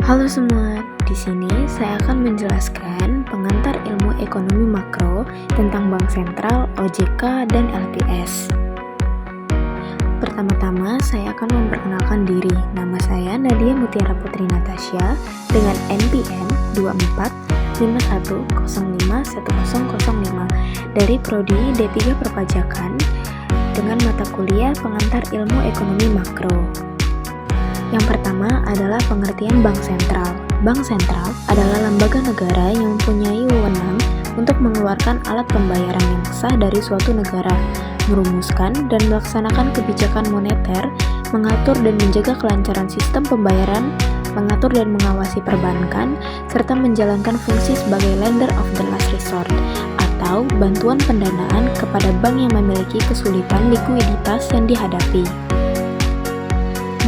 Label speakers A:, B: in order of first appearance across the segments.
A: Halo semua, di sini saya akan menjelaskan pengantar ilmu ekonomi makro tentang Bank Sentral, OJK, dan LPS. Pertama-tama, saya akan memperkenalkan diri. Nama saya Nadia Mutiara Putri Natasha dengan NPM 2451051005 dari Prodi D3 Perpajakan dengan mata kuliah pengantar ilmu ekonomi makro. Yang pertama adalah pengertian Bank Sentral. Bank Sentral adalah lembaga negara yang mempunyai wewenang untuk mengeluarkan alat pembayaran yang sah dari suatu negara, merumuskan dan melaksanakan kebijakan moneter, mengatur dan menjaga kelancaran sistem pembayaran, mengatur dan mengawasi perbankan, serta menjalankan fungsi sebagai lender of the last resort atau bantuan pendanaan kepada bank yang memiliki kesulitan likuiditas yang dihadapi.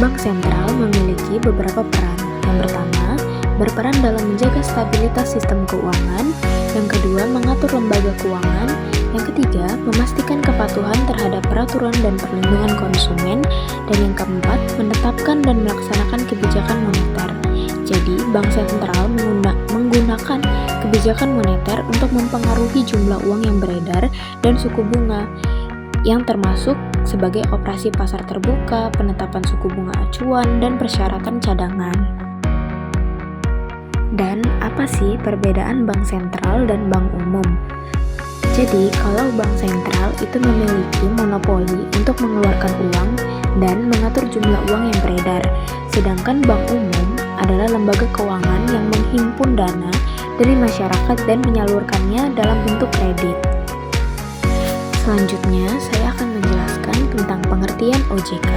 A: Bank Sentral memiliki beberapa peran. Yang pertama, berperan dalam menjaga stabilitas sistem keuangan. Yang kedua, mengatur lembaga keuangan. Yang ketiga, memastikan kepatuhan terhadap peraturan dan perlindungan konsumen. Dan yang keempat, menetapkan dan melaksanakan kebijakan moneter. Jadi, Bank Sentral menggunakan kebijakan moneter untuk mempengaruhi jumlah uang yang beredar dan suku bunga, yang termasuk sebagai operasi pasar terbuka, penetapan suku bunga acuan, dan persyaratan cadangan. Dan apa sih perbedaan bank sentral dan bank umum? Jadi, kalau bank sentral itu memiliki monopoli untuk mengeluarkan uang dan mengatur jumlah uang yang beredar, sedangkan bank umum adalah lembaga keuangan yang menghimpun dana dari masyarakat dan menyalurkannya dalam bentuk kredit. Selanjutnya, saya akan menjelaskan tentang pengertian OJK.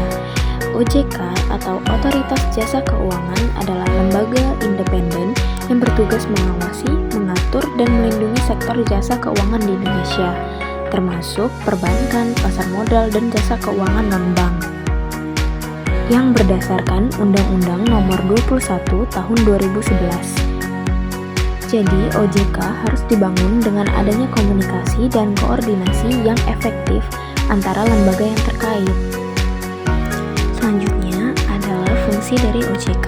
A: OJK atau Otoritas Jasa Keuangan adalah lembaga independen yang bertugas mengawasi, mengatur, dan melindungi sektor jasa keuangan di Indonesia, termasuk perbankan, pasar modal, dan jasa keuangan non-bank, yang berdasarkan Undang-Undang Nomor 21 Tahun 2011. Jadi, OJK harus dibangun dengan adanya komunikasi dan koordinasi yang efektif antara lembaga yang terkait. Selanjutnya adalah fungsi dari OJK.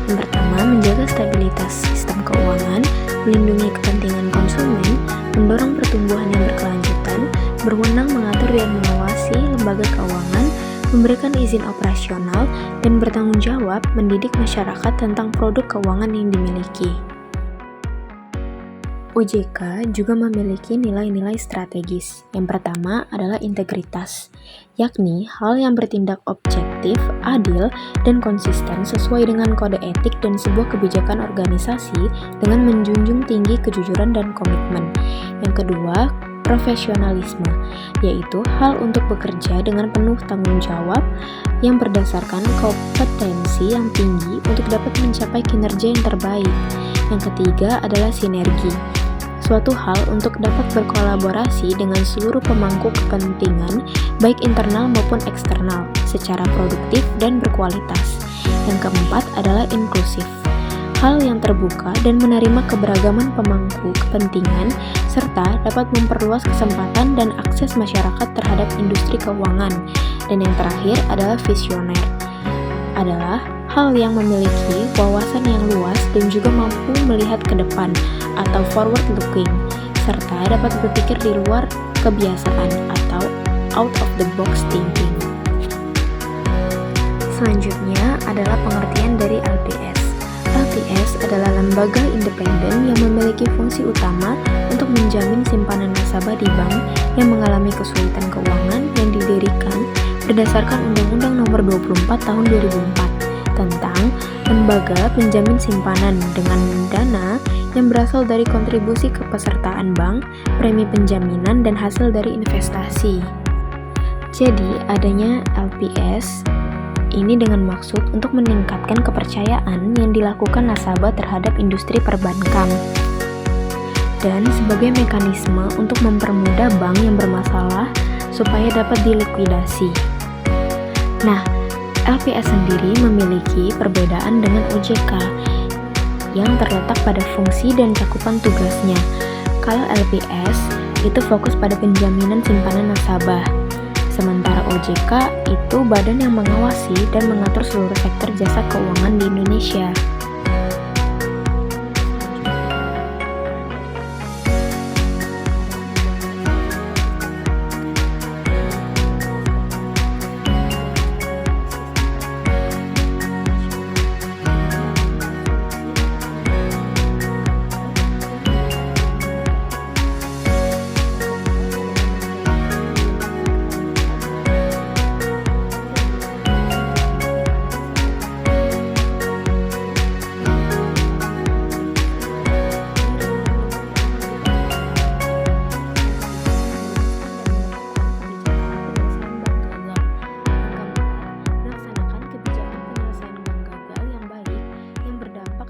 A: Yang pertama, menjaga stabilitas sistem keuangan, melindungi kepentingan konsumen, mendorong pertumbuhan yang berkelanjutan, berwenang mengatur dan mengawasi lembaga keuangan, memberikan izin operasional, dan bertanggung jawab mendidik masyarakat tentang produk keuangan yang dimiliki. OJK juga memiliki nilai-nilai strategis. Yang pertama adalah integritas, yakni hal yang bertindak objektif, adil, dan konsisten sesuai dengan kode etik dan sebuah kebijakan organisasi dengan menjunjung tinggi kejujuran dan komitmen. Yang kedua, profesionalisme, yaitu hal untuk bekerja dengan penuh tanggung jawab yang berdasarkan kompetensi yang tinggi untuk dapat mencapai kinerja yang terbaik. Yang ketiga adalah sinergi, suatu hal untuk dapat berkolaborasi dengan seluruh pemangku kepentingan, baik internal maupun eksternal, secara produktif dan berkualitas. Yang keempat adalah inklusif, hal yang terbuka dan menerima keberagaman pemangku kepentingan, serta dapat memperluas kesempatan dan akses masyarakat terhadap industri keuangan. Dan yang terakhir adalah visioner, adalah hal yang memiliki wawasan yang luas dan juga mampu melihat ke depan atau forward looking, serta dapat berpikir di luar kebiasaan atau out of the box thinking. Selanjutnya adalah pengertian dari LPS. LPS adalah lembaga independen yang memiliki fungsi utama untuk menjamin simpanan nasabah di bank yang mengalami kesulitan keuangan yang didirikan berdasarkan Undang-Undang Nomor 24 Tahun 2004 tentang lembaga penjamin simpanan dengan dana yang berasal dari kontribusi kepesertaan bank, premi penjaminan, dan hasil dari investasi. Jadi, adanya LPS ini dengan maksud untuk meningkatkan kepercayaan yang dilakukan nasabah terhadap industri perbankan dan sebagai mekanisme untuk mempermudah bank yang bermasalah supaya dapat dilikuidasi. Nah, LPS sendiri memiliki perbedaan dengan OJK yang terletak pada fungsi dan cakupan tugasnya. Kalau LPS itu fokus pada penjaminan simpanan nasabah, sementara OJK itu badan yang mengawasi dan mengatur seluruh sektor jasa keuangan di Indonesia.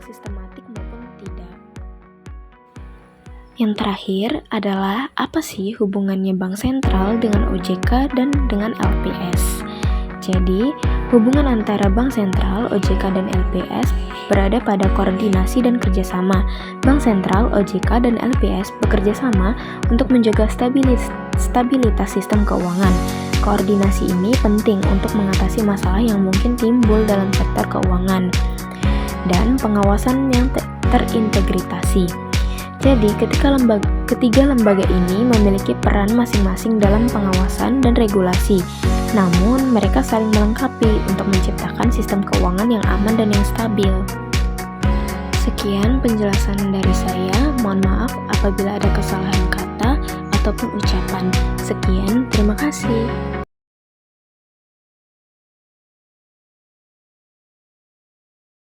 A: sistematik maupun tidak. Yang terakhir adalah apa sih hubungannya Bank Sentral dengan OJK dan dengan LPS? Jadi, hubungan antara Bank Sentral, OJK, dan LPS berada pada koordinasi dan kerjasama. Bank Sentral, OJK, dan LPS bekerja sama untuk menjaga stabilitas sistem keuangan. Koordinasi ini penting untuk mengatasi masalah yang mungkin timbul dalam sektor keuangan dan pengawasan yang terintegrasi. Jadi, ketiga lembaga ini memiliki peran masing-masing dalam pengawasan dan regulasi. Namun, mereka saling melengkapi untuk menciptakan sistem keuangan yang aman dan yang stabil. Sekian penjelasan dari saya. Mohon maaf apabila ada kesalahan kata ataupun ucapan. Sekian, terima kasih.